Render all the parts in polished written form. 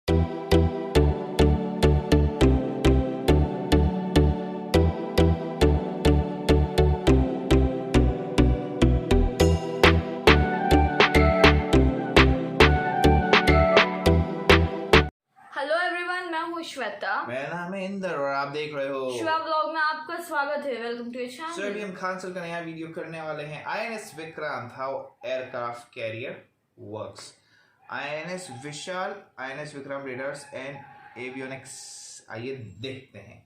श्वेता। मेरा नाम है इंदर और आप देख रहे हो शिवा ब्लॉग में आपका स्वागत है। Welcome to channel. सो अभी हम खानसर का नया वीडियो करने वाले हैं INS Vikrant, how aircraft carrier works. INS Vishal, INS Vikram readers and avionics. आइए देखते हैं।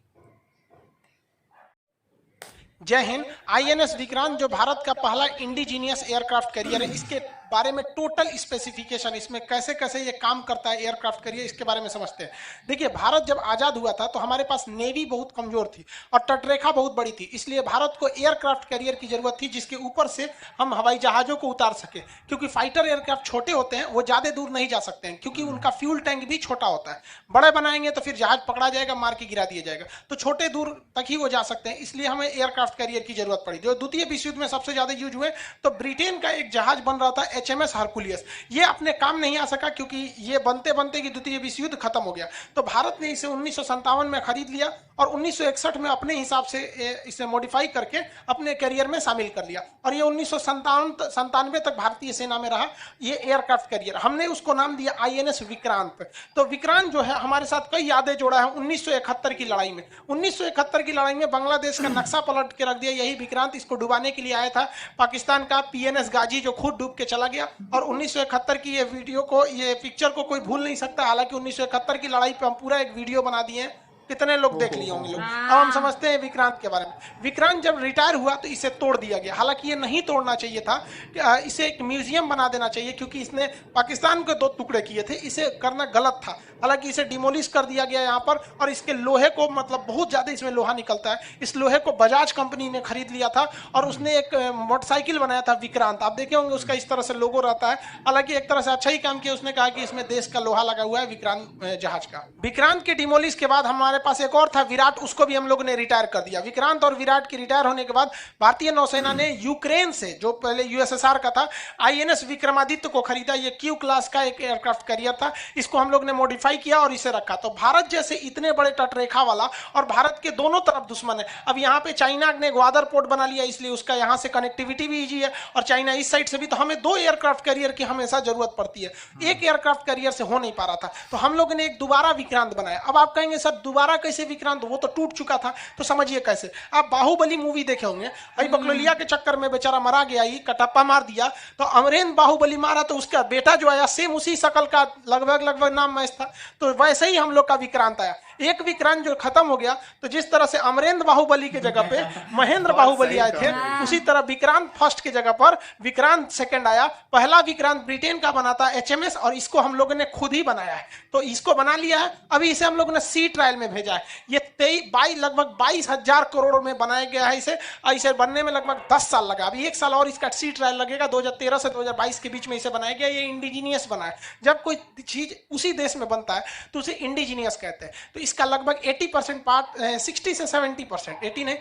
जय हिंद। आईएनएस विक्रांत जो भारत का पहला इंडिजीनियस एयरक्राफ्ट कैरियर है, इसके बारे में टोटल स्पेसिफिकेशन, इसमें कैसे कैसे ये काम करता है एयरक्राफ्ट कैरियर, इसके बारे में समझते हैं। देखिए, भारत जब आज़ाद हुआ था तो हमारे पास नेवी बहुत कमजोर थी और तटरेखा बहुत बड़ी थी, इसलिए भारत को एयरक्राफ्ट कैरियर की जरूरत थी जिसके ऊपर से हम हवाई जहाज़ों को उतार सके। क्योंकि फाइटर एयरक्राफ्ट छोटे होते हैं, वो ज़्यादा दूर नहीं जा सकते हैं क्योंकि उनका फ्यूल टैंक भी छोटा होता है। बड़े बनाएंगे तो फिर जहाज पकड़ा जाएगा, मार के गिरा दिया जाएगा, तो छोटे दूर तक ही वो जा सकते हैं। इसलिए हमें एयरक्राफ्ट कैरियर की जरूरत पड़ी। जो द्वितीय विश्व युद्ध में सबसे ज्यादा यूज हुए तो ब्रिटेन का एक जहाज बन रहा था एचएमएस हरकुलियस, ये अपने काम नहीं आ सका क्योंकि ये बनते बनते कि द्वितीय विश्व युद्ध खत्म हो गया। तो भारत ने इसे 1957 में खरीद लिया और 1961 में अपने हिसाब से इसे मॉडिफाई करके अपने कैरियर में शामिल कर लिया और ये 1997 तक भारतीय सेना में रहा ये एयरक्राफ्ट कैरियर। हमने उसको नाम दिया आईएनएस विक्रांत। तो विक्रांत जो है हमारे साथ कई यादें जोड़ा है 1971 की लड़ाई में। 1971 की लड़ाई में बांग्लादेश का नक्शा पलट के रख दिया यही विक्रांत। इसको डुबाने के लिए आया था पाकिस्तान का पीएनएस गाजी, जो खुद डूब के चला गया। और 1971 की ये वीडियो को, ये पिक्चर को कोई भूल नहीं सकता। हालांकि 1971 की लड़ाई पे हम पूरा एक वीडियो बना दिए हैं, कितने लोग देख लिए होंगे लोग। अब हम समझते हैं विक्रांत के बारे में। विक्रांत जब रिटायर हुआ तो इसे तोड़ दिया गया। हालांकि ये नहीं तोड़ना चाहिए था, इसे एक म्यूजियम बना देना चाहिए क्योंकि इसने पाकिस्तान के 2 टुकड़े किए थे, इसे करना गलत था। हालांकि इसे डिमोलिश कर दिया गया यहाँ पर और इसके लोहे को, मतलब बहुत ज़्यादा इसमें लोहा निकलता है, इस लोहे को बजाज कंपनी ने खरीद लिया था और उसने एक मोटरसाइकिल बनाया था विक्रांत। आप देखे होंगे उसका इस तरह से लोगो रहता है। हालांकि एक तरह से अच्छा ही काम किया, उसने कहा कि इसमें देश का लोहा लगा हुआ है विक्रांत जहाज का। विक्रांत के डिमोलिश के बाद हमारे पास एक और था विराट, उसको भी हम लोग ने रिटायर कर दिया। विक्रांत और विराट के रिटायर होने के बाद भारतीय नौसेना ने यूक्रेन से, जो पहले यूएसएसआर का था, आईएनएस विक्रमादित्य को खरीदा। ये क्यू क्लास का एक एयरक्राफ्ट कैरियर था, इसको हम लोग ने मॉडिफाई किया और इसे रखा। तो भारत जैसे इतने बड़े तटरेखा वाला और भारत के दोनों तरफ दुश्मन है। अब यहाँ पे चाइना ने ग्वादर पोर्ट बना लिया, इसलिए उसका यहाँ से कनेक्टिविटी भी इजी है और चाइना इस साइड से भी। तो हमें 2 एयरक्राफ्ट कैरियर की हमेशा जरूरत पड़ती है, एक एयरक्राफ्ट कैरियर से हो नहीं पा रहा था। तो हम लोग ने एक दोबारा विक्रांत बनाया। अब आप कहेंगे सर दोबारा कैसे विक्रांत, वो तो टूट चुका था। तो समझिए कैसे। आप बाहुबली मूवी देखे होंगे, अभी बकलोलिया के चक्कर में बेचारा मरा गया, ही कटप्पा मार दिया, तो अमरेंद्र बाहुबली मारा तो उसका बेटा जो आया सेम उसी शकल का, लगभग नाम मैच था। तो वैसे ही हम लोग का विक्रांत आया। एक विक्रांत जो खत्म हो गया, तो जिस तरह से अमरेंद्र बाहुबली के जगह पे महेंद्र बाहुबली आए थे, उसी तरह विक्रांत फर्स्ट की जगह पर विक्रांत सेकंड आया। पहला विक्रांत ब्रिटेन का बना था एचएमएस और इसको हम लोगों ने खुद ही बनाया है। तो इसको बना लिया है, अभी इसे हम लोगों ने सी ट्रायल में भेजा है। ये लगभग 22,000 करोड़ में बनाया गया है इसे, और इसे बनने में लगभग 10 साल लगा। अभी 1 साल और इसका सी ट्रायल लगेगा। 2013 से 2022 के बीच में इसे बनाया गया। ये इंडिजीनियस बना है। जब कोई चीज उसी देश में बनता है तो उसे इंडिजीनियस कहते हैं। तो इसका लगभग 80% पार्ट, 60 से 70%, 80 नहीं,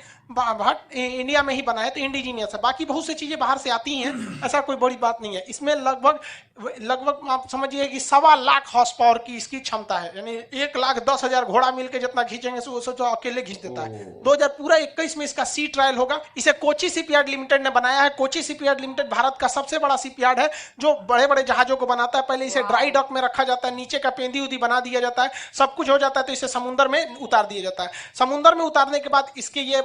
इंडिया में ही बना है, तो इंडिजीनियस है। बाकी बहुत सी चीजें बाहर से आती हैं, ऐसा कोई बड़ी बात नहीं है। इसमें लगभग आप समझिए कि 1.25 लाख हॉर्स पावर की इसकी क्षमता है, यानी 1,10,000 घोड़ा मिलकर जितना खींचेंगे सोचो अकेले खींच देता है। 2021 में इसका सी ट्रायल होगा। इसे कोची शिपयार्ड लिमिटेड ने बनाया है। कोची शिपयार्ड लिमिटेड भारत का सबसे बड़ा शिपयार्ड है जो बड़े बड़े जहाजों को बनाता है। पहले इसे ड्राई डॉक में रखा जाता है, नीचे का पेंदी उदी बना दिया जाता है, सब कुछ हो जाता है, तो इसे समुद्र में उतार दिया जाता है। समुद्र में उतारने के बाद इसके ये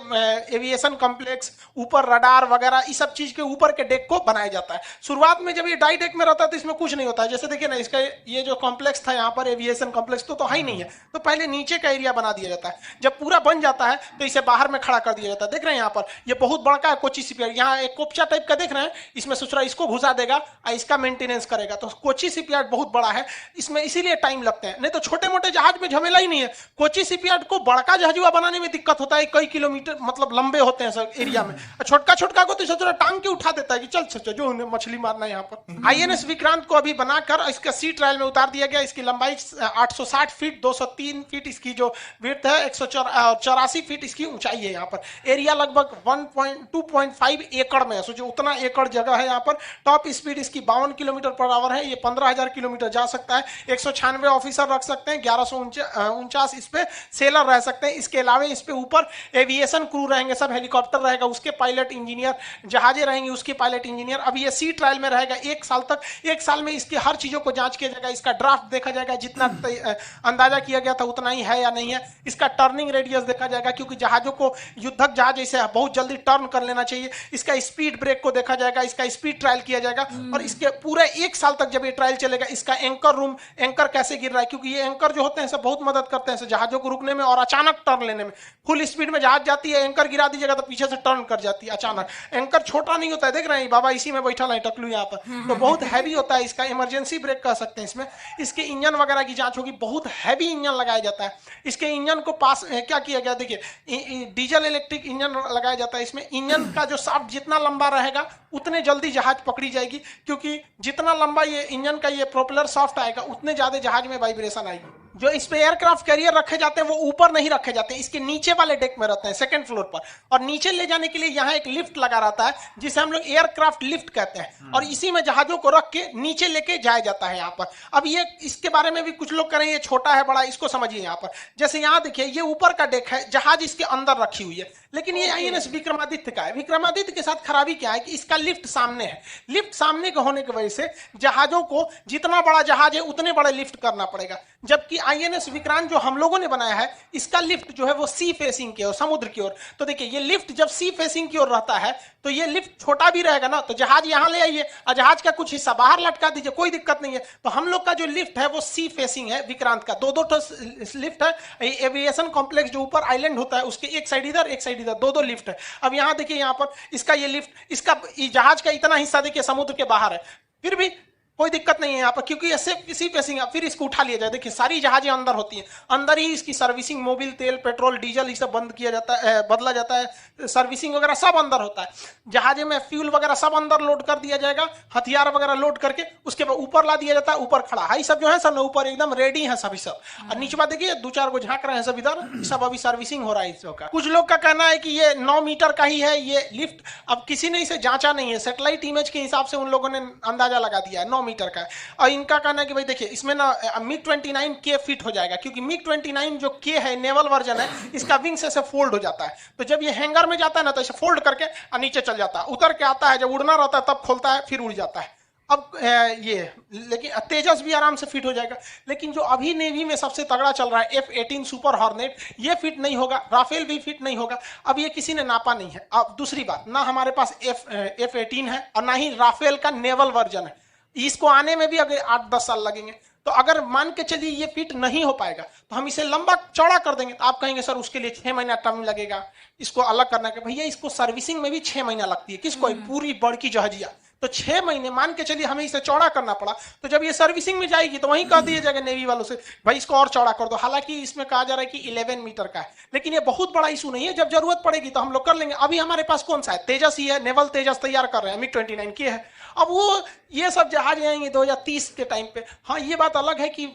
एविएशन कॉम्प्लेक्स, ऊपर रडार वगैरह, इस सब चीज के ऊपर के डेक को बनाया जाता है। शुरुआत में जब ये ड्राई डेक में रहता है तो इसमें कुछ नहीं होता है। जैसे देखिए ना, इसका ये जो कॉम्प्लेक्स था यहाँ पर एविएशन कॉम्प्लेक्स तो है ही नहीं है, तो पहले नीचे का एरिया बना दिया जाता है। जब पूरा बन जाता है तो इसे बाहर में खड़ा कर दिया जाता है। देख रहे हैं यहाँ पर, ये बहुत बड़ा है कोची शिपयार्ड। यहाँ एक कोपचा टाइप का देख रहे हैं, इसमें सोच रहा है इसको घुसा देगा और इसका मेंटेनेंस करेगा। तो कोची शिपयार्ड बहुत बड़ा है, इसमें इसीलिए टाइम लगता है। नहीं तो छोटे मोटे जहाज में झमेला ही नहीं है। कोची शिपयार्ड को बड़का जहाजुआ बनाने में दिक्कत होता है, कई किलोमीटर मतलब लंबे होते हैं सब एरिया में। छोटका को तो सोच रहा टांग के उठा देता है कि चल जो मछली मारना है यहाँ पर। आईएनएस विक्रांत विक्रांत को अभी बनाकर इसका सी ट्रायल में उतार दिया गया। इसकी लंबाई 860 फीट, 203 फीट इसकी जो विड्थ है, 184 फीट इसकी ऊंचाई है। यहाँ पर एरिया लगभग 2.5 एकड़ में है, सोचो उतना एकड़ जगह है। यहाँ पर टॉप स्पीड इसकी 52 किलोमीटर पर आवर है। ये 15,000 किलोमीटर जा सकता है। 196 ऑफिसर रख सकते हैं, 1149 इस पे सेलर रह सकते हैं। इसके अलावा इस पे ऊपर एविएशन क्रू रहेंगे, सब हेलीकॉप्टर रहेगा, उसके पायलट इंजीनियर, जहाजें रहेंगी उसके पायलट इंजीनियर। अब ये सी ट्रायल में रहेगा 1 साल तक। 1 साल में इसकी हर चीजों को जांच किया जाएगा, इसका ड्राफ्ट देखा जाएगा, जितना अंदाजा किया गया था उतना ही है या नहीं है। इसका टर्निंग रेडियस देखा जाएगा, क्योंकि जहाजों को युद्धक जहाज जैसे बहुत जल्दी टर्न कर लेना चाहिए। इसका स्पीड ब्रेक को देखा जाएगा, इसका स्पीड ट्रायल किया जाएगा। और इसके पूरे 1 साल तक जब ये ट्रायल चलेगा, इसका एंकर रूम, एंकर कैसे गिर रहा है, क्योंकि ये एंकर जो होते हैं सब बहुत मदद करते हैं जहाजों को रुकने में और अचानक टर्न लेने में। फुल स्पीड में जहाज जाती है, एंकर गिरा दीजिएगा तो पीछे से टर्न कर जाती है अचानक। एंकर छोटा नहीं होता है, देख रहे हैं बाबा इसी में बैठा है टकलू यहाँ पर, तो बहुत हैवी होता है। इसका इमरजेंसी ब्रेक कह सकते हैं इसमें। इसके इंजन वगैरह की जांच होगी, बहुत हैवी इंजन लगाया जाता है। इसके इंजन को पास क्या किया गया, देखिए डीजल इलेक्ट्रिक इंजन लगाया जाता है इसमें। इंजन का जो शाफ्ट जितना लंबा रहेगा उतने जल्दी जहाज पकड़ी जाएगी, क्योंकि जितना लंबा ये इंजन का ये प्रोपेलर शाफ्ट आएगा उतने ज्यादा जहाज में वाइब्रेशन आएगी। जो इस पे एयरक्राफ्ट कैरियर रखे जाते हैं वो ऊपर नहीं रखे जाते, इसके नीचे वाले डेक में रहते हैं, सेकंड फ्लोर पर। और नीचे ले जाने के लिए यहाँ एक लिफ्ट लगा रहता है, जिसे हम लोग एयरक्राफ्ट लिफ्ट कहते हैं, और इसी में जहाजों को रख के नीचे लेके जाया जाता है यहाँ पर। अब ये इसके बारे में भी कुछ लोग करें ये छोटा है बड़ा, इसको समझिए। यहाँ पर जैसे यहाँ देखिए ये ऊपर का डेक है, जहाज इसके अंदर रखी हुई है, लेकिन ये INS विक्रमादित्य का है। विक्रमादित्य के साथ खराबी क्या है कि इसका लिफ्ट सामने है। लिफ्ट सामने के होने की वजह से जहाजों को जितना बड़ा जहाज है उतने बड़े लिफ्ट करना पड़ेगा, जबकि INS विक्रांत जो हम लोगों ने बनाया है इसका लिफ्ट जो है वो सी फेसिंग की ओर, समुद्र की ओर। तो देखिए ये लिफ्ट जब सी फेसिंग की ओर रहता है तो ये लिफ्ट छोटा भी रहेगा ना, तो जहाज यहाँ ले आइए और जहाज का कुछ हिस्सा बाहर लटका दीजिए, कोई दिक्कत नहीं है। तो हम लोग का जो लिफ्ट है वो सी फेसिंग है विक्रांत का। दो लिफ्ट है। एविएशन कॉम्प्लेक्स जो ऊपर आइलैंड होता है उसके एक साइड इधर एक साइड इधर, दो लिफ्ट है। अब यहाँ देखिए यहाँ पर इसका ये लिफ्ट, इसका जहाज का इतना हिस्सा देखिए समुद्र के बाहर है, फिर भी कोई दिक्कत नहीं है यहाँ पर, क्योंकि ये सिर्फ इसी फेसिंग है। फिर इसको उठा लिया जाए, देखिए सारी जहाजें अंदर होती हैं, अंदर ही इसकी सर्विसिंग, मोबिल तेल पेट्रोल डीजल ये सब बंद किया जाता है, बदला जाता है, सर्विसिंग वगैरह सब अंदर होता है। जहाजे में फ्यूल वगैरह सब अंदर लोड कर दिया जाएगा, हथियार वगैरह लोड करके उसके बाद ऊपर ला दिया जाता है। ऊपर खड़ा है सब जो है सब ऊपर एकदम रेडी है सभी सब। और नीचे बात देखिए 2-4 को झांक रहे हैं सब इधर, सब अभी सर्विसिंग हो रहा है इस का। कुछ लोग का कहना है कि ये 9 मीटर का ही है ये लिफ्ट। अब किसी ने इसे जांचा नहीं है, सैटेलाइट इमेज के हिसाब से उन लोगों ने अंदाजा लगा दिया है 9 मीटर का है। और इनका कहना है कि भाई देखिए इसमें ना MiG-29 के फिट हो जाएगा, क्योंकि MiG-29 जो के है नेवल वर्जन है, इसका विंग से फोल्ड हो जाता है। तो जब ये हैंगर में जाता है ना तो इसे फोल्ड करके नीचे चल जाता है, उतर के आता है, जब उड़ना रहता है तब खोलता है फिर उड़ जाता है। अब ये लेकिन तेजस भी आराम से फिट हो जाएगा। लेकिन जो अभी नेवी में सबसे तगड़ा चल रहा है F-18 सुपर हॉर्नेट, ये फिट नहीं होगा, राफेल भी फिट नहीं होगा। अब ये किसी ने नापा नहीं है। अब दूसरी बात, ना हमारे पास F-18 है और ना ही राफेल का नेवल वर्जन है। इसको आने में भी अगर 8-10 साल लगेंगे। तो अगर मान के चलिए ये फिट नहीं हो पाएगा तो हम इसे लंबा चौड़ा कर देंगे। तो आप कहेंगे सर उसके लिए 6 महीना टाइम लगेगा इसको अलग करने के। भैया इसको सर्विसिंग में भी 6 महीना लगती है, किसको? पूरी बड़की जहाजिया। तो 6 महीने मान के चलिए हमें इसे चौड़ा करना पड़ा, तो जब ये सर्विसिंग में जाएगी तो वहीं कह दिया जाएगा नेवी वालों से भाई इसको और चौड़ा कर दो। हालांकि इसमें कहा जा रहा है कि 11 मीटर का है, लेकिन ये बहुत बड़ा इशू नहीं है। जब जरूरत पड़ेगी तो हम लोग कर लेंगे। अभी हमारे पास कौन सा है? तेजस ही है, नेवल तेजस तैयार कर रहे हैं, MiG-29 के है। अब वो ये सब जहाज आएंगे 2030 के टाइम पे। हाँ ये बात अलग है कि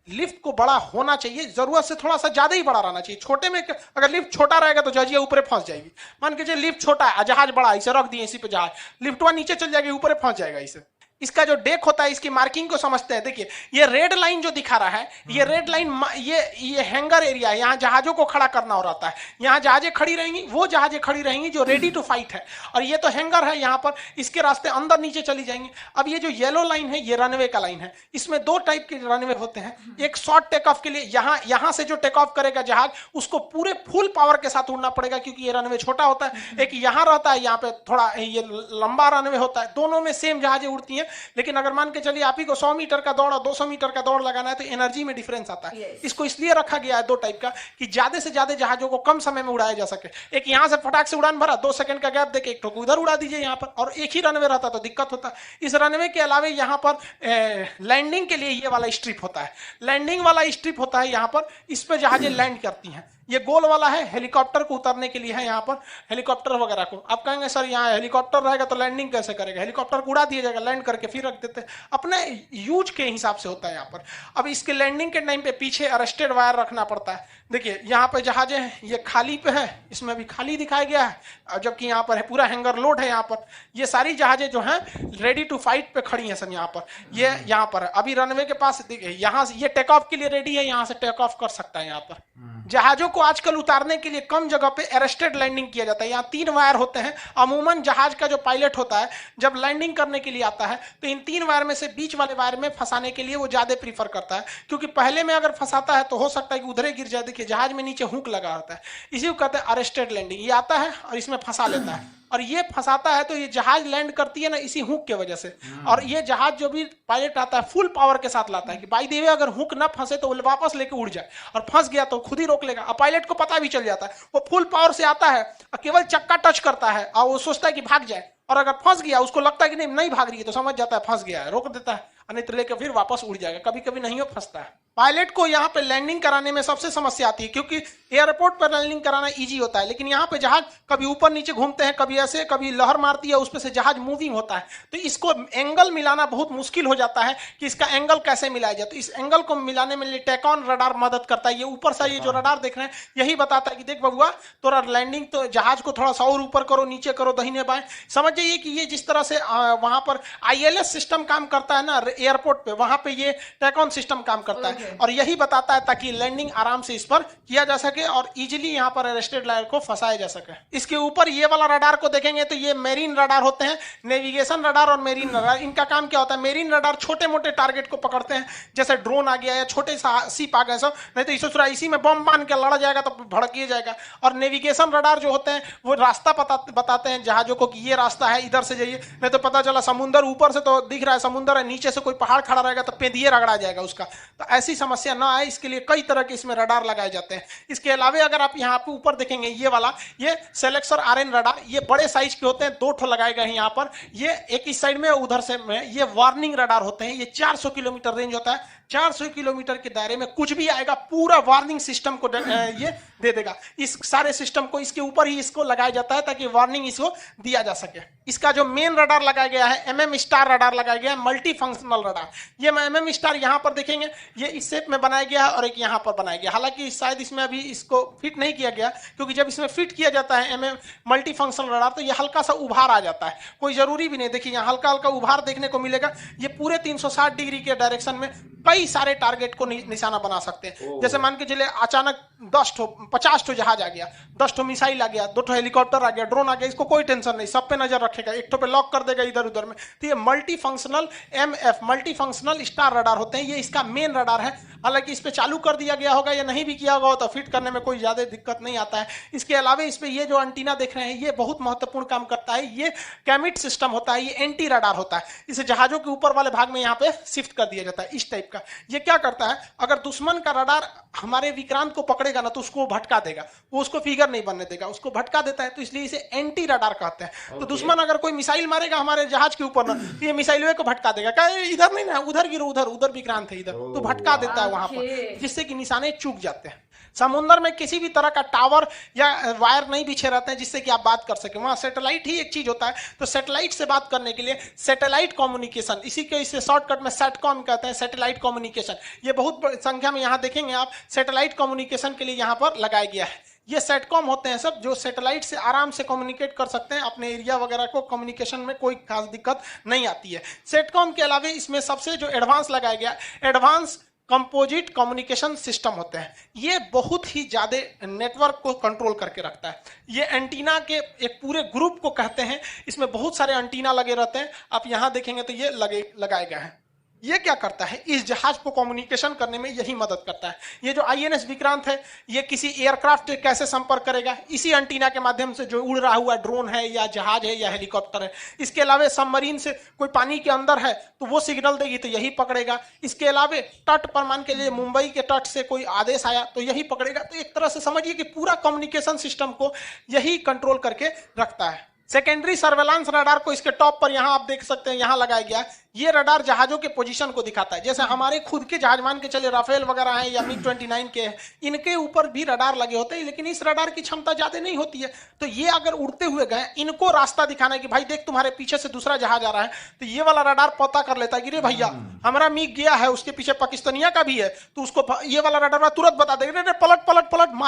लिफ्ट को बड़ा होना चाहिए, जरूरत से थोड़ा सा ज्यादा ही बड़ा रहना चाहिए। छोटे में अगर लिफ्ट छोटा रहेगा तो जहाजिया ऊपर फंस जाएगी। मान के चलिए लिफ्ट छोटा है, जहाज बड़ा, इसे रख दिए इसी पे जहाज, लिफ्टवा नीचे चल जाएगी, ऊपर फंस जाएगा इसे। इसका जो डेक होता है इसकी मार्किंग को समझते हैं। देखिए ये रेड लाइन जो दिखा रहा है, ये रेड लाइन ये हैंगर एरिया है, यहाँ जहाजों को खड़ा करना हो रहता है। यहाँ जहाजें खड़ी रहेंगी, वो जहाजें खड़ी रहेंगी जो रेडी टू फाइट है। और ये तो हैंगर है, यहाँ पर इसके रास्ते अंदर नीचे चली जाएंगे। अब ये जो येलो लाइन है ये रनवे का लाइन है। इसमें 2 टाइप के रनवे होते हैं। एक शॉर्ट टेक ऑफ के लिए, यहाँ से जो टेक ऑफ करेगा जहाज उसको पूरे फुल पावर के साथ उड़ना पड़ेगा, क्योंकि ये रनवे छोटा होता है। एक यहाँ रहता है, यहाँ पे थोड़ा ये लंबा रनवे होता है। दोनों में सेम जहाजें उड़ती हैं, लेकिन अगर मान के चलिए आप ही को 100 मीटर का दौड़ और 200 मीटर का दौड़ लगाना है तो एनर्जी में डिफरेंस आता है। इसको इसलिए रखा गया है 2 टाइप का कि ज्यादा से ज्यादा जहाजों को कम समय में उड़ाया जा सके। एक यहाँ से फटाक से उड़ान भरा, 2 सेकंड का गैप देके एक ठोक उधर उड़ा दीजिए यहाँ पर, और एक ही रनवे रहता तो दिक्कत होता। इस रनवे के अलावा यहाँ पर लैंडिंग के लिए ये वाला स्ट्रिप होता है। लैंडिंग वाला स्ट्रिप होता है यहाँ पर, इस पर जहाजें लैंड करती हैं। ये गोल वाला है हेलीकॉप्टर को उतरने के लिए है, यहाँ पर हेलीकॉप्टर वगैरह को। आप कहेंगे सर यहाँ हेलीकॉप्टर रहेगा तो लैंडिंग कैसे करेगा? हेलीकॉप्टर को उड़ा दिया जाएगा, लैंड करके फिर रख देते हैं, अपने यूज के हिसाब से होता है यहाँ पर। अब इसके लैंडिंग के टाइम पे पीछे अरेस्टेड वायर रखना पड़ता है। देखिए यहाँ पे जहाजें हैं, ये खाली पे है, इसमें भी खाली दिखाया गया है, जबकि यहाँ पर है पूरा हैंगर लोड है। यहाँ पर ये सारी जहाजें जो हैं रेडी टू फाइट पे खड़ी हैं सब। यहाँ पर ये यहाँ पर अभी रनवे के पास देखिए, यहाँ से ये टेक ऑफ के लिए रेडी है, यहाँ से टेक ऑफ कर सकता है। यहाँ पर जहाजों को आजकल उतारने के लिए कम जगह पे अरेस्टेड लैंडिंग किया जाता है। यहाँ 3 वायर होते हैं। अमूमन जहाज का जो पायलट होता है जब लैंडिंग करने के लिए आता है तो इन 3 वायर में से बीच वाले वायर में फंसाने के लिए वो ज्यादा प्रीफर करता है, क्योंकि पहले में अगर फंसाता है तो हो सकता है कि उधरे गिर जाए। देखिए जहाज में नीचे हुक लगा होता है, इसी को कहते हैं अरेस्टेड लैंडिंग। ये आता है और इसमें फंसा लेता है, और ये फंसाता है तो ये जहाज लैंड करती है ना इसी हुक के वजह से। और ये जहाज जो भी पायलट आता है फुल पावर के साथ लाता है कि बाई द वे अगर हुक ना फंसे तो वो वापस लेके उड़ जाए, और फंस गया तो खुद ही रोक लेगा। और पायलट को पता भी चल जाता है, वो फुल पावर से आता है और केवल चक्का टच करता है और वो सोचता है कि भाग जाए, और अगर फंस गया उसको लगता है कि नहीं भाग रही है तो समझ जाता है फंस गया है, रोक देता है, नहीं तो लेकर फिर वापस उड़ जाएगा। कभी कभी नहीं हो फंसता है। पायलट को यहाँ पे लैंडिंग कराने में सबसे समस्या आती है, क्योंकि एयरपोर्ट पर लैंडिंग कराना इजी होता है, लेकिन यहाँ पे जहाज कभी ऊपर नीचे घूमते हैं, कभी ऐसे, कभी लहर मारती है, उसपे से जहाज मूविंग होता है, तो इसको एंगल मिलाना बहुत मुश्किल हो जाता है कि इसका एंगल कैसे मिलाया जाए। तो इस एंगल को मिलाने में टेकॉन रडार मदद करता है। ये ऊपर से ये जो रडार देख रहे हैं यही बताता है कि देख बबुआ तोरा लैंडिंग, तो जहाज को थोड़ा सा और ऊपर करो, नीचे करो, दाहिने बाएं। समझ जाइए कि ये जिस तरह से वहां पर ILS सिस्टम काम करता है ना एयरपोर्ट पे, वहां पे ये टेकॉन सिस्टम काम करता है, और यही बताता है ताकि लैंडिंग आराम से इस पर किया जा सके और इजीली यहाँ पर अरेस्टेड लायर को फंसाया जा सके। इसके ऊपर ये वाला रडार को देखेंगे तो ये मेरीन रडार होते हैं, नेविगेशन रडार और मेरीन रडार। इनका काम क्या होता है? मेरीन रडार छोटे मोटे टारगेट को पकड़ते हैं, जैसे ड्रोन आ गया या छोटे शिप आ गए सब, नहीं तो इसी में बम बांध के लड़ा जाएगा तो भड़किए जाएगा। और नेविगेशन रडार जो होते हैं वो रास्ता बताते हैं जहाजों को कि ये रास्ता है, इधर से जाइए, नहीं तो पता चला समुंदर ऊपर से तो दिख रहा है समुंदर है, नीचे से कोई पहाड़ खड़ा रहेगा तो पेंदिए रगड़ा जाएगा उसका। तो ऐसी समस्या ना आए इसके लिए कई तरह के इसमें रडार लगाए जाते हैं। इसके अलावा अगर आप यहाँ पे ऊपर देखेंगे ये वाला, ये सेलेक्सर RN रडार, ये बड़े साइज के होते हैं, 2 ठो लगाए गए हैं यहाँ पर। ये एक इस साइड में उधर से में ये वार्निंग रडार होते हैं। ये 400 किलोमीटर रेंज होता है। 400 किलोमीटर के दायरे में कुछ भी आएगा पूरा वार्निंग सिस्टम को ये दे देगा। इस सारे सिस्टम को इसके ऊपर ही इसको लगाया जाता है ताकि वार्निंग इसको दिया जा सके। इसका जो मेन रडार लगाया गया है MM स्टार रडार लगाया गया है, मल्टी फंक्शनल रडार। ये MM स्टार यहाँ पर देखेंगे ये इस शेप में बनाया गया है और एक यहाँ पर बनाया गया। हालांकि शायद इसमें अभी इसको फिट नहीं किया गया, क्योंकि जब इसमें फिट किया जाता है MM मल्टी फंक्शनल रडार तो ये हल्का सा उभार आ जाता है। कोई जरूरी भी नहीं, देखिए यहाँ हल्का हल्का उभार देखने को मिलेगा। ये पूरे 360 डिग्री के डायरेक्शन में कई सारे टारगेट को निशाना बना सकते हैं। जैसे मान के चले अचानक 50 ठो जहाज आ गया, 10 ठो मिसाइल आ गया, 2 ठो हेलीकॉप्टर आ गया, ड्रोन आ गया, इसको कोई टेंशन नहीं, सब पे नजर रखेगा, एक ठो पे लॉक कर देगा इधर उधर में। तो ये multi functional MF multi functional star radar होते हैं। ये इसका मेन रडार है। हालांकि इस पे चालू कर दिया गया होगा या नहीं भी किया होगा तो फिट करने में कोई ज्यादा दिक्कत नहीं आता है। इसके अलावा इस पे ये जो एंटीना देख रहे हैं ये बहुत महत्वपूर्ण काम करता है। ये कैमिट सिस्टम होता है, ये एंटी रडार होता है। इसे जहाजों के ऊपर वाले भाग में यहाँ पे शिफ्ट कर दिया जाता है इस टाइप का। ये क्या करता है, अगर दुश्मन का रडार हमारे विक्रांत को पकड़ेगा ना तो उसको भटका देगा, वो उसको फिगर नहीं बनने देगा, उसको भटका देता है, तो इसलिए इसे एंटी रडार कहते हैं। तो दुश्मन अगर कोई मिसाइल मारेगा हमारे जहाज के ऊपर ना तो ये मिसाइल को भटका देगा, कहे इधर नहीं ना, उधर गिरो, उधर विक्रांत है इधर, तो भटका देता है वहां पर, जिससे कि निशाने चूक जाते हैं। समुद्र में किसी भी तरह का टावर या वायर नहीं बिछे रहते हैं जिससे कि आप बात कर सके। वहां सैटेलाइट ही एक चीज होता है, तो सैटेलाइट से बात करने के लिए सैटेलाइट कम्युनिकेशन, इसी के इसे शॉर्टकट में सैटकॉम कहते हैं, सैटेलाइट कम्युनिकेशन। ये बहुत संख्या में यहाँ देखेंगे आप सैटेलाइट कम्युनिकेशन के लिए यहाँ पर लगाया गया है। ये सैटकॉम होते हैं सब, जो सैटेलाइट से आराम से कम्युनिकेट कर सकते हैं अपने एरिया वगैरह को, कम्युनिकेशन में कोई खास दिक्कत नहीं आती है। सैटकॉम के अलावा इसमें सबसे जो एडवांस लगाया गया, एडवांस कंपोजिट कम्युनिकेशन सिस्टम होते हैं। ये बहुत ही ज्यादा नेटवर्क को कंट्रोल करके रखता है। ये एंटीना के एक पूरे ग्रुप को कहते हैं, इसमें बहुत सारे एंटीना लगे रहते हैं। आप यहाँ देखेंगे तो ये लगाए गए हैं। ये क्या करता है, इस जहाज को कम्युनिकेशन करने में यही मदद करता है। ये जो INS विक्रांत है ये किसी एयरक्राफ्ट से कैसे संपर्क करेगा, इसी एंटीना के माध्यम से, जो उड़ रहा हुआ ड्रोन है या जहाज है या हेलीकॉप्टर है। इसके अलावा सबमरीन से कोई पानी के अंदर है तो वो सिग्नल देगी तो यही पकड़ेगा। इसके अलावा तट पर मान के लिए मुंबई के तट से कोई आदेश आया तो यही पकड़ेगा। तो एक तरह से समझिए कि पूरा कम्युनिकेशन सिस्टम को यही कंट्रोल करके रखता है। सेकेंडरी सर्वेलांस रडार को इसके टॉप पर यहां आप देख सकते हैं, यहां लगाया गया। ये रडार जहाजों के पोजीशन को दिखाता है। जैसे हमारे खुद के जहाज मान के चले राफेल वगैरह हैं या मिग 29 के हैं, इनके ऊपर भी रडार लगे होते हैं, लेकिन इस रडार की क्षमता ज्यादा नहीं होती है। तो ये अगर उड़ते हुए गए, इनको रास्ता दिखाना है कि भाई देख तुम्हारे पीछे से दूसरा जहाज आ रहा है, तो ये वाला रडार पता कर लेता है कि रे भैया हमारा मिग गया है, उसके पीछे पाकिस्तानिया का भी है, तो उसको ये वाला रडार तुरंत बता देगा, रे पलट पलट पलट,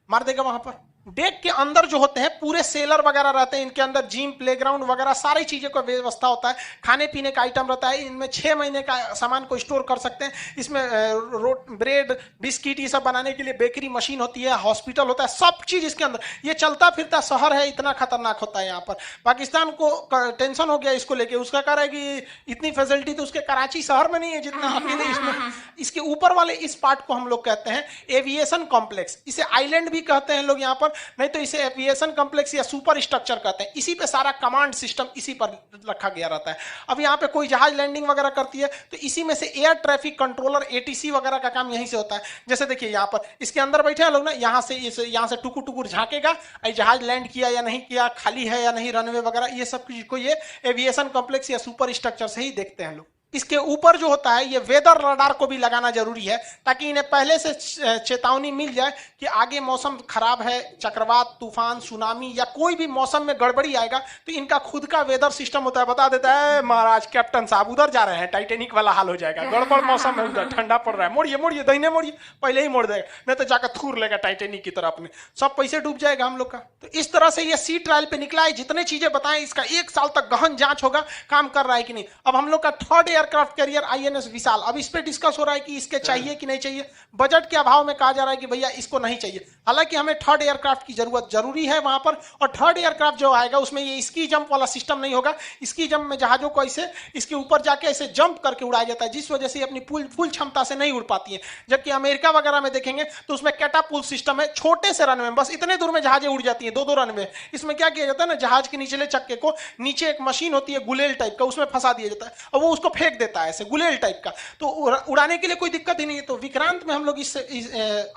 मार देगा वहां पर। डेक के अंदर जो होते हैं पूरे सेलर वगैरह रहते हैं, इनके अंदर जिम, प्लेग्राउंड वगैरह सारी चीजें का व्यवस्था होता है। खाने पीने का आइटम रहता है, इनमें 6 महीने का सामान को स्टोर कर सकते हैं। इसमें ब्रेड, बिस्किट ये सब बनाने के लिए बेकरी मशीन होती है, हॉस्पिटल होता है, सब चीज इसके अंदर। ये चलता फिरता शहर है, इतना खतरनाक होता है यहाँ पर। पाकिस्तान को टेंशन हो गया इसको लेके, उसका कह रहा है कि इतनी फैसिलिटी तो उसके कराची शहर में नहीं है जितना अकेले इसमें। इसके ऊपर वाले इस पार्ट को हम लोग कहते हैं एविएशन कॉम्प्लेक्स। इसे आइलैंड भी कहते हैं लोग यहाँ पर, नहीं तो इसे एविएशन कॉम्प्लेक्स या सुपर स्ट्रक्चर कहते हैं। इसी पे सारा कमांड सिस्टम इसी पर रखा गया रहता है। अब यहाँ पे कोई जहाज लैंडिंग वगैरह करती है तो इसी में से एयर ट्रैफिक कंट्रोलर एटीसी वगैरह का काम यहीं से होता है। जैसे देखिए यहाँ पर इसके अंदर बैठे हैं लोग ना, यहाँ से टुकुर टुकुर झांकेगा जहाज लैंड किया या नहीं किया, खाली है या नहीं रनवे वगैरह, ये सब चीज को ये एविएशन कॉम्प्लेक्स या सुपर स्ट्रक्चर से ही देखते हैं लोग। इसके ऊपर जो होता है ये वेदर रडार को भी लगाना जरूरी है, ताकि इन्हें पहले से चेतावनी मिल जाए कि आगे मौसम खराब है, चक्रवात, तूफान, सुनामी या कोई भी मौसम में गड़बड़ी आएगा, तो इनका खुद का वेदर सिस्टम होता है, बता देता है महाराज कैप्टन साहब उधर जा रहे हैं, टाइटेनिक वाला हाल हो जाएगा, गड़बड़ मौसम है उधर, ठंडा पड़ रहा है, मोड़िए मोड़िए दाहिने मोड़िए, पहले ही मोड़ देगा, नहीं तो जाकर थूर लेगा टाइटेनिक की तरह अपने, सब पैसे डूब जाएगा हम लोग का। तो इस तरह से ये सी ट्रायल पे निकला है। जितने चीजें बताएं इसका 1 साल तक गहन जांच होगा, काम कर रहा है कि नहीं। अब हम लोग का थर्ड एयरक्राफ्ट कैरियर आईएनएस विशाल, अब इस पे डिस्कस हो रहा है कि इसके चाहिए कि नहीं चाहिए। बजट के अभाव में कहा जा रहा है कि भैया इसको नहीं चाहिए, हालांकि हमें थर्ड एयरक्राफ्ट की जरूरत जरूरी है वहां पर। और थर्ड एयरक्राफ्ट जो आएगा उसमें ये स्की जंप वाला सिस्टम नहीं होगा। स्की जंप में जहाजों को ऐसे इसके ऊपर जाके ऐसे जंप करके उड़ाया जाता है, जिस वजह से अपनी फुल क्षमता से नहीं उड़ पाती है। जबकि अमेरिका वगैरह में देखेंगे तो उसमें कैटापुल सिस्टम है, छोटे से रनवे में बस इतने दूर में जहाजें उड़ जाती है, 2-2 रनवे। इसमें क्या किया जाता है ना, जहाज के निचले चक्के को नीचे एक मशीन होती है गुलेल टाइप का, उसमें फंसा दिया जाता है और वो उसको फेंक देता है ऐसे गुलेल टाइप का, तो उड़ाने के लिए कोई दिक्कत ही नहीं है। तो विक्रांत में हम लोग इस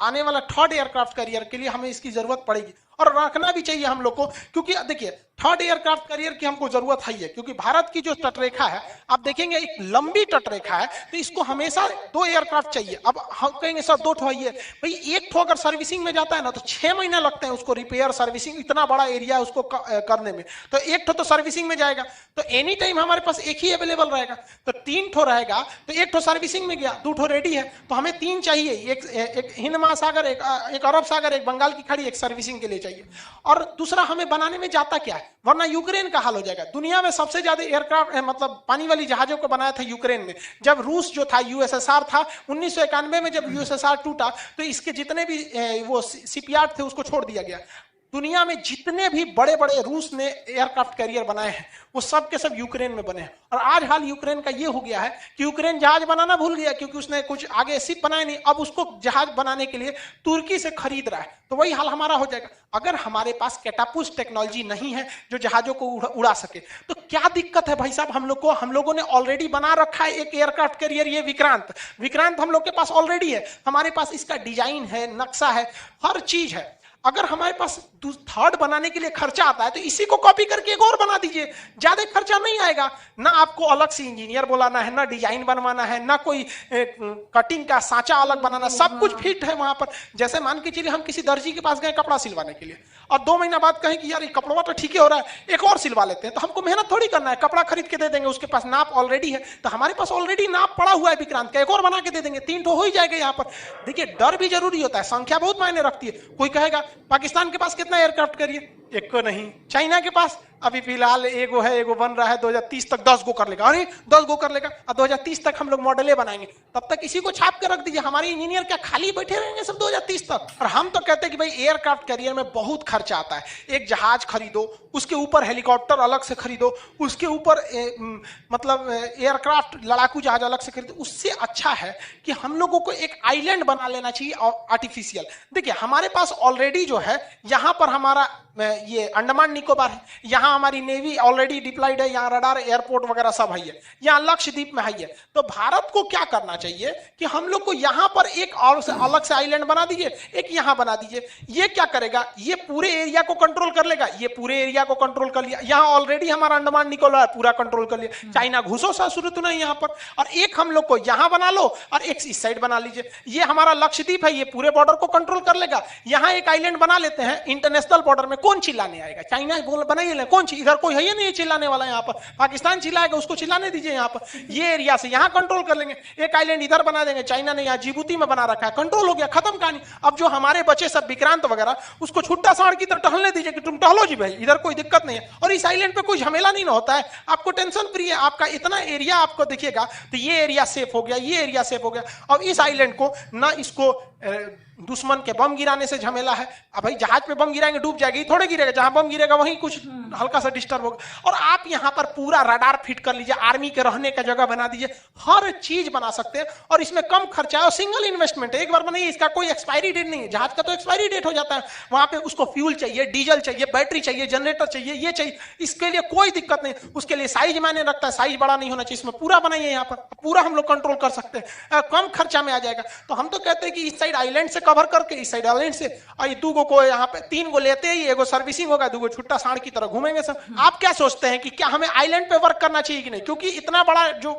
आने वाला थर्ड एयरक्राफ्ट कैरियर के लिए हमें इसकी जरूरत पड़ेगी और रखना भी चाहिए हम लोग को, क्योंकि देखिए थर्ड एयरक्राफ्ट कैरियर की हमको जरूरत है, क्योंकि भारत की जो तटरेखा है आप देखेंगे एक लंबी तटरेखा है, तो इसको हमेशा 2 एयरक्राफ्ट चाहिए। अब हम कहेंगे सर 2 ठो है भाई, एक ठो अगर सर्विसिंग में जाता है ना तो 6 महीने लगते हैं उसको रिपेयर सर्विसिंग, इतना बड़ा एरिया है उसको करने में, तो एक ठो तो सर्विसिंग में जाएगा, तो एनी टाइम हमारे पास एक ही अवेलेबल रहेगा। तो 3 ठो रहेगा तो एक ठो सर्विसिंग में गया, 2 ठो रेडी है, तो हमें 3 चाहिए, एक हिंद महासागर, एक अरब सागर, एक बंगाल की खाड़ी, एक सर्विसिंग के लिए चाहिए। और दूसरा हमें बनाने में जाता क्या है, वरना यूक्रेन का हाल हो जाएगा। दुनिया में सबसे ज्यादा एयरक्राफ्ट मतलब पानी वाली जहाजों को बनाया था यूक्रेन में, जब रूस जो था यूएसएसआर था, 1991 में जब यूएसएसआर टूटा तो इसके जितने भी वो शिपयार्ड थे उसको छोड़ दिया गया। दुनिया में जितने भी बड़े बड़े रूस ने एयरक्राफ्ट कैरियर बनाए हैं वो सब के सब यूक्रेन में बने हैं। और आज हाल यूक्रेन का ये हो गया है कि यूक्रेन जहाज बनाना भूल गया, क्योंकि उसने कुछ आगे शिप बनाए नहीं, अब उसको जहाज बनाने के लिए तुर्की से खरीद रहा है। तो वही हाल हमारा हो जाएगा अगर हमारे पास कैटापुल्ट टेक्नोलॉजी नहीं है जो जहाजों को उड़ा सके। तो क्या दिक्कत है भाई साहब, हम लोगों ने ऑलरेडी बना रखा है एक एयरक्राफ्ट कैरियर, ये विक्रांत हम लोग के पास ऑलरेडी है, हमारे पास इसका डिजाइन है, नक्शा है, हर चीज है। अगर हमारे पास थर्ड बनाने के लिए खर्चा आता है तो इसी को कॉपी करके एक और बना दीजिए, ज्यादा खर्चा नहीं आएगा। ना आपको अलग से इंजीनियर बुलाना है, ना डिजाइन बनवाना है, ना कोई कटिंग का सांचा अलग बनाना, सब कुछ फिट है वहां पर। जैसे मान के चलिए हम किसी दर्जी के पास गए कपड़ा सिलवाने के लिए और 2 महीना बाद कहें कि यार ये कपड़ा तो ठीक ही हो रहा है, एक और सिलवा लेते हैं, तो हमको मेहनत थोड़ी करना है, कपड़ा खरीद के दे देंगे, उसके पास नाप ऑलरेडी है, तो हमारे पास ऑलरेडी नाप पड़ा हुआ है विक्रांत का, एक और बना के दे देंगे, 3 ठो हो ही जाएगा यहाँ पर। देखिए डर भी जरूरी होता है, संख्या बहुत मायने रखती है। कोई कहेगा पाकिस्तान के पास कितना एयरक्राफ्ट करिए, एक को नहीं। चाइना के पास अभी फिलहाल एगो है, एगो बन रहा है, 2030 तक 10 गो कर लेगा, अरे 10 गो कर लेगा, और 2030 तक हम लोग मॉडलें बनाएंगे, तब तक इसी को छाप के रख दीजिए। हमारे इंजीनियर क्या खाली बैठे रहेंगे सब 2030 तक? और हम तो कहते हैं कि भाई एयरक्राफ्ट कैरियर में बहुत खर्चा आता है, एक जहाज खरीदो, उसके ऊपर हेलीकॉप्टर अलग से खरीदो, उसके ऊपर मतलब एयरक्राफ्ट लड़ाकू जहाज अलग से खरीदो। उससे अच्छा है कि हम लोगों को एक आइलैंड बना लेना चाहिए आर्टिफिशियल। देखिए हमारे पास ऑलरेडी जो है यहाँ पर हमारा ये अंडमान निकोबार है, यहाँ हमारी नेवी ऑलरेडी डिप्लॉयड है, यहाँ रडार एयरपोर्ट वगैरह सब है, यहाँ लक्षद्वीप में है। तो भारत को क्या करना चाहिए कि हम लोग को यहाँ पर एक और से अलग से आइलैंड बना दीजिए, एक यहाँ बना दीजिए। ये क्या करेगा, ये पूरे एरिया को कंट्रोल कर लेगा, ये पूरे एरिया को कंट्रोल कर लिया, यहाँ ऑलरेडी हमारा अंडमान निकोबार पूरा कंट्रोल कर लिया, चाइना घुसो सा शुरू तो नहीं यहाँ पर, और एक हम लोग को यहाँ बना लो और एक इस साइड बना लीजिए। ये हमारा लक्षद्वीप है, ये पूरे बॉर्डर को कंट्रोल कर लेगा। यहाँ एक आइलैंड बना लेते हैं इंटरनेशनल बॉर्डर में, कौन चिल्लाने आएगा, चाइना बोल बनाइए, कौन इधर कोई है नहीं चिल्लाने वाला, यहाँ पर पाकिस्तान चिल्लाएगा, उसको चिल्लाने दीजिए। यहाँ पर ये एरिया से यहाँ कंट्रोल कर लेंगे, एक आइलैंड इधर बना देंगे, चाइना ने यहाँ जिबूती में बना रखा है, कंट्रोल हो गया, खत्म कहानी। अब जो हमारे बचे सब विक्रांत वगैरह, उसको छुट्टा सांड की तरह टहलने दीजिए कि तुम टहलो जी भाई, इधर कोई दिक्कत नहीं है, और इस आइलैंड पे कोई झमेला नहीं होता है, आपको टेंशन फ्री है, आपका इतना एरिया आपको देखिएगा, तो ये एरिया सेफ हो गया, ये एरिया सेफ हो गया। अब इस आइलैंड को ना इसको दुश्मन के बम गिराने से झमेला है, अब भाई जहाज पे बम गिराएंगे डूब जाएगी, थोड़े गिरेगा, जहां बम गिरेगा वहीं कुछ हल्का सा डिस्टर्ब होगा। और आप यहाँ पर पूरा रडार फिट कर लीजिए, आर्मी के रहने का जगह बना दीजिए, हर चीज बना सकते हैं, और इसमें कम खर्चा है और सिंगल इन्वेस्टमेंट है, एक बार बनाइए, इसका कोई एक्सपायरी डेट नहीं है, जहाज का तो एक्सपायरी डेट हो जाता है, वहां पे उसको फ्यूल चाहिए, डीजल चाहिए, बैटरी चाहिए, जनरेटर चाहिए, ये चाहिए, इसके लिए कोई दिक्कत नहीं, उसके लिए साइज मायने रखता है, साइज बड़ा नहीं होना चाहिए, इसमें पूरा बनाइए, यहाँ पर पूरा हम लोग कंट्रोल कर सकते हैं, कम खर्चा में आ जाएगा। तो हम तो कहते हैं कि इस साइड आइलैंड से कवर करके इस साइड आइलैंड से, और ये दो को यहाँ पे 3 को लेते ही, एगो सर्विसिंग होगा, 2 छुट्टा सांड की तरह घूमेंगे सब। आप क्या सोचते हैं कि क्या हमें आइलैंड पे वर्क करना चाहिए कि नहीं, क्योंकि इतना बड़ा जो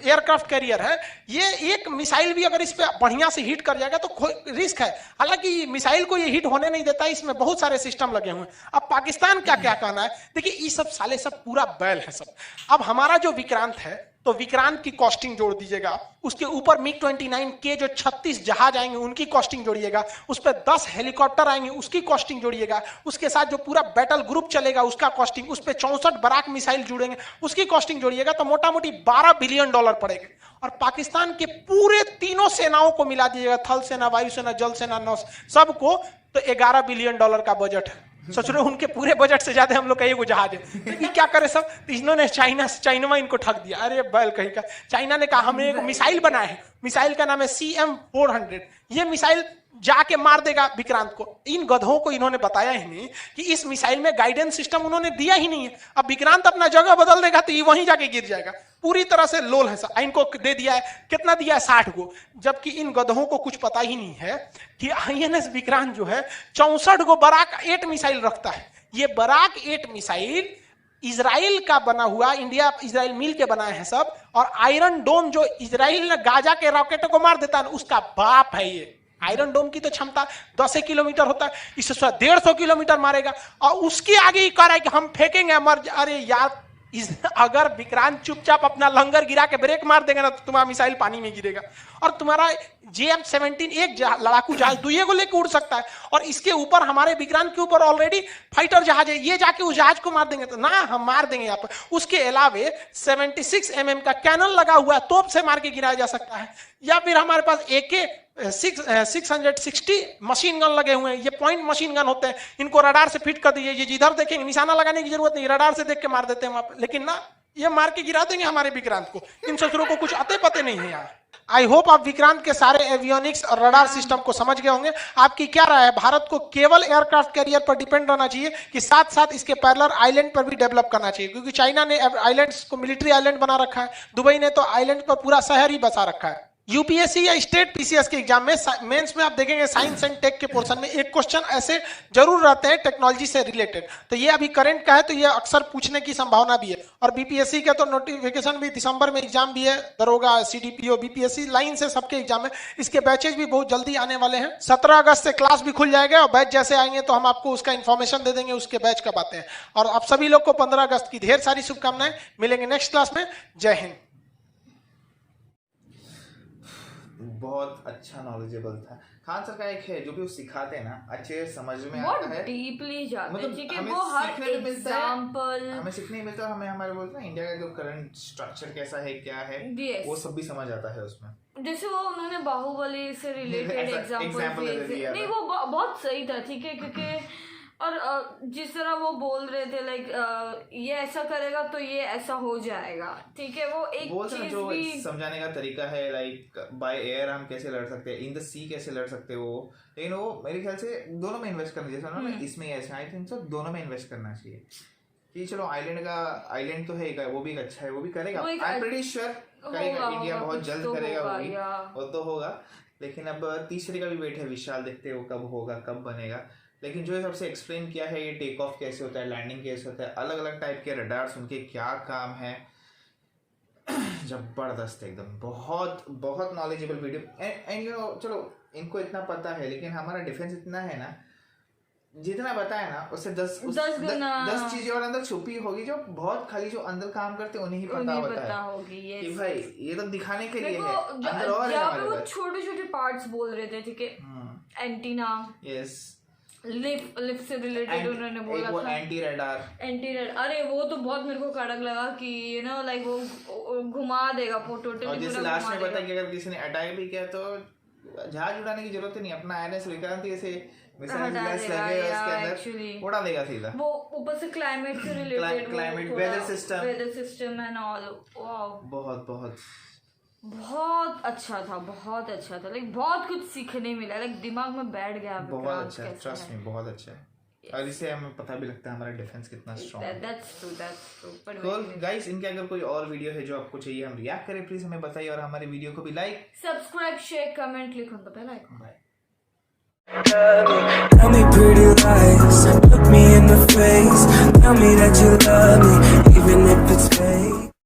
एयरक्राफ्ट कैरियर है, ये एक मिसाइल भी अगर इस पे बढ़िया से हिट कर जाएगा तो रिस्क है, हालांकि मिसाइल को ये हिट होने नहीं देता है, इसमें बहुत सारे सिस्टम लगे हुए हैं। अब पाकिस्तान क्या क्या कहना है, देखिए ये सब साले सब पूरा बैल है सब। अब हमारा जो विक्रांत है, तो विक्रांत की कॉस्टिंग जोड़ दीजिएगा, उसके ऊपर MiG-29 के जो 36 जहाज आएंगे उनकी कॉस्टिंग जोड़िएगा, उस पर 10 हेलीकॉप्टर आएंगे उसकी कॉस्टिंग जोड़िएगा, उसके साथ जो पूरा बैटल ग्रुप चलेगा उसका कॉस्टिंग, उस पर 64 बराक मिसाइल जुड़ेंगे उसकी कॉस्टिंग जोड़िएगा, तो मोटा मोटी $12 बिलियन पड़ेगा। और पाकिस्तान के पूरे तीनों सेनाओं को मिला दीजिएगा, थल सेना, वायुसेना, जल सेना, नौ सबको, तो $11 बिलियन का बजट है। सोच रहे हो उनके पूरे बजट से ज्यादा हम लोग का एगो जहाज है, तो क्या करे सब, तो इन्होंने चाइना इनको ठग दिया। अरे बैल कहीं का, चाइना ने कहा हमने एक मिसाइल बनाया है, मिसाइल का नाम है CM-400, ये मिसाइल जाके मार देगा विक्रांत को। इन गधों को इन्होंने बताया ही नहीं कि इस मिसाइल में गाइडेंस सिस्टम उन्होंने दिया ही नहीं है। अब विक्रांत अपना जगह बदल देगा तो ये वहीं जाके गिर जाएगा, पूरी तरह से लोल है। इनको दे दिया है, कितना दिया है, 60 को, जबकि इन गधों को कुछ पता ही नहीं है कि INS विक्रांत जो है 64 को बराक 8 मिसाइल रखता है। ये बराक 8 मिसाइल इजराइल का बना हुआ, इंडिया इजराइल मिल के बनाए हैं सब, और आयरन डोम जो इजराइल ने गाजा के रॉकेटों को मार देता है उसका बाप है ये। आयरन डोम की तो क्षमता 10 किलोमीटर होता है, इससे 150 किलोमीटर मारेगा, और उसके आगे ही कह रहा है कि हम फेंकेंगे मर। अरे यार, अगर विक्रांत चुपचाप अपना लंगर गिरा के ब्रेक मार देगा ना तो तुम्हारा मिसाइल पानी में गिरेगा, और तुम्हारा JM-17 एक लड़ाकू जहाज दुइये को लेकर उड़ सकता है, और इसके ऊपर हमारे विक्रांत के ऊपर ऑलरेडी फाइटर जहाज है, ये जाके उस जहाज को मार देंगे तो ना, हम मार देंगे यहाँ पर। उसके अलावे 76 mm का कैनन लगा हुआ है, तोप से मार के गिराया जा सकता है, या फिर हमारे पास AK-660 मशीन गन लगे हुए हैं, ये पॉइंट मशीन गन होते हैं, इनको रडार से फिट कर दीजिए, ये जिधर देखेंगे निशाना लगाने की जरूरत नहीं, रडार से देख के मार देते हैं वहां पर, लेकिन ना, ये मार के गिरा देंगे हमारे विक्रांत को। इन ससुरों को कुछ आते पते नहीं है यार। आई होप आप विक्रांत के सारे एवियोनिक्स और रडार सिस्टम को समझ गए होंगे। आपकी क्या राय है, भारत को केवल एयरक्राफ्ट कैरियर पर डिपेंड रहना चाहिए कि साथ साथ इसके पैरेलल आइलैंड पर भी डेवलप करना चाहिए, क्योंकि चाइना ने आइलैंड्स को मिलिट्री आइलैंड बना रखा है, दुबई ने तो आइलैंड पर पूरा शहर ही बसा रखा है। यूपीएससी या स्टेट पीसीएस के एग्जाम में मेंस में आप देखेंगे साइंस एंड टेक के पोर्शन में एक क्वेश्चन ऐसे जरूर रहते हैं टेक्नोलॉजी से रिलेटेड, तो ये अभी करंट का है तो ये अक्सर पूछने की संभावना भी है। और बीपीएससी का तो नोटिफिकेशन भी दिसंबर में एग्जाम भी है, दरोगा, सीडीपीओ, बीपीएससी लाइन से सबके एग्जाम है, इसके बैचेज भी बहुत जल्दी आने वाले हैं। 17 अगस्त से क्लास भी खुल जाएगा, और बैच जैसे आएंगे तो हम आपको उसका इन्फॉर्मेशन दे देंगे, उसके बैच कब आते हैं। और आप सभी लोग को 15 अगस्त की ढेर सारी शुभकामनाएं, मिलेंगे नेक्स्ट क्लास में। जय हिंद। बहुत अच्छा नॉलेजेबल था। खान सर का एक है जो भी वो सिखाते हैं ना, अच्छे समझ में आता है, डीपली जाते हैं, ठीक है, हमें वो हर सीखने को मिलता है, एग्जांपल हमें सीखने को मिलता है, हमें हमारे बोलते हैं इंडिया का जो करंट स्ट्रक्चर कैसा है, क्या है, Yes. वो सब भी समझ आता है उसमें। जैसे वो उन्होंने बाहुबली से रिलेटेड ऐसा एग्जांपल example दे दिया नहीं, था। वो बहुत सही था, ठीक है, क्योंकि और जिस तरह वो बोल रहे थे लाइक ये ऐसा करेगा तो ये ऐसा हो जाएगा, ठीक है, वो एक बोलते हैं चीज जो भी समझाने का तरीका है, लाइक बाय एयर हम कैसे लड़ सकते हैं, इन द सी कैसे लड़ सकते हो, लेकिन वो मेरे ख्याल से दोनों में इन्वेस्ट करना चाहिए। उन्होंने इसमें ऐसा आई थिंक सो दोनों में इन्वेस्ट करना चाहिए कि चलो आइलैंड तो है, वो भी एक अच्छा है, वो भी करेगा, वो एक आई एम प्रीटी श्योर करेगा, इंडिया बहुत कुछ जल्द तो करेगा, होगा, वो तो होगा। लेकिन अब तीसरे का भी वेट है, विशाल, देखते हैं वो कब होगा, कब बनेगा। लेकिन जो सबसे एक्सप्लेन किया है, ये टेक ऑफ कैसे होता है, लैंडिंग कैसे होता है, अलग अलग टाइप के रडार्स, उनके क्या काम है, जबरदस्त एकदम, बहुत बहुत knowledgeable video. And you know, चलो इनको इतना पता है, लेकिन हमारा डिफेंस इतना है ना, जितना बताया ना उससे 10 चीजें और अंदर छुपी होगी, जो बहुत खाली जो अंदर काम करते उन्हें ही पता होता है कि भाई ये तो दिखाने के लिए है, अंदर और है हमारे पास। छोटे छोटे पार्ट्स बोल रहे थे, ठीक है, एंटीना, यस, लिफ्ट से रिलेटेड उन्होंने बोला वो था, एंटी रडार, अरे वो तो बहुत मेरे को कड़क लगा कि यू नो लाइक वो घुमा देगा टोटली, और जैसे लास्ट में पता है कि अगर किसी ने अटैक भी किया तो जहाज उड़ाने की जरूरत ही नहीं, अपना INS विक्रांत ऐसे मिसाइल लगे उसके अंदर उड़ा देगा सीधा। वो ऊपर से क्लाइमेट से related, climate, weather system and all, wow, बहुत बहुत बहुत अच्छा था, बहुत अच्छा था, लाइक बहुत कुछ सीखने मिला, लाइक दिमाग में बैठ गया, बहुत अच्छा है, ट्रस्ट मी, बहुत अच्छा है। और इससे हमें पता भी लगता है हमारा डिफेंस कितना स्ट्रांग है। That's true. Cool. Guys, इनके अगर कोई और वीडियो है जो आपको चाहिए हम रिएक्ट करें, प्लीज हमें बताइए, और हमारे वीडियो को भी like, subscribe, share, comment, click on the bell icon. Bye. Tell me pretty lies, look me in the face, tell me that you love me, even if it's fake.